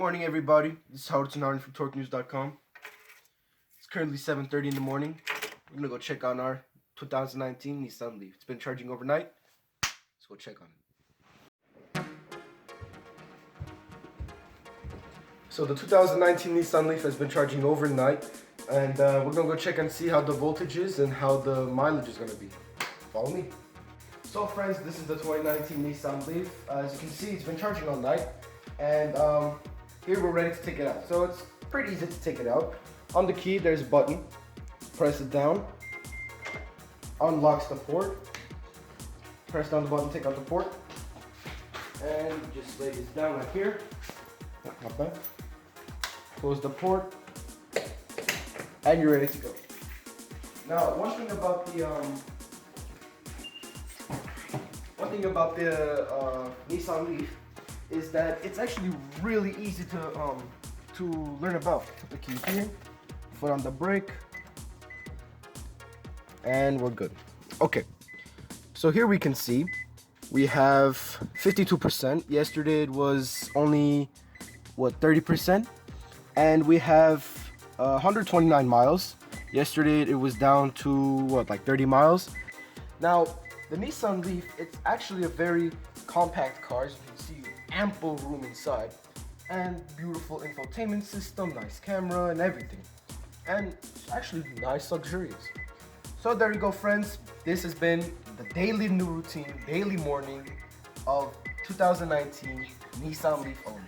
Morning, everybody. This is Harutiun Hareyan from TorqueNews.com. It's currently 7:30 in the morning. We're gonna go check on our 2019 Nissan Leaf. It's been charging overnight. Let's go check on it. So the 2019 Nissan Leaf has been charging overnight, and we're gonna go check and see how the voltage is and how the mileage is gonna be. Follow me. So friends, this is the 2019 Nissan Leaf. As you can see, it's been charging all night, and here we're ready to take it out. So it's pretty easy to take it out. On the key, there's a button. Press it down. Unlocks the port. Press down the button, take out the port. And just lay this down like here. Not bad. Close the port. And you're ready to go. Now, one thing about the Nissan Leaf is that it's actually really easy to learn about. Put the key here, foot on the brake, and we're good. Okay, so here we can see we have 52%. Yesterday it was only 30%, and we have 129 miles. Yesterday it was down to 30 miles. Now the Nissan Leaf, it's actually a very compact car. As you can see, ample room inside, and beautiful infotainment system, nice camera and everything, and it's actually nice, luxurious. So there you go, friends. This has been the daily new routine, daily morning of 2019 Nissan Leaf only.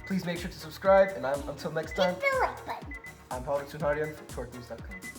Please make sure to subscribe, and until next time, Hit the like button. I'm Harutiun Hareyan from TorqueNews.com.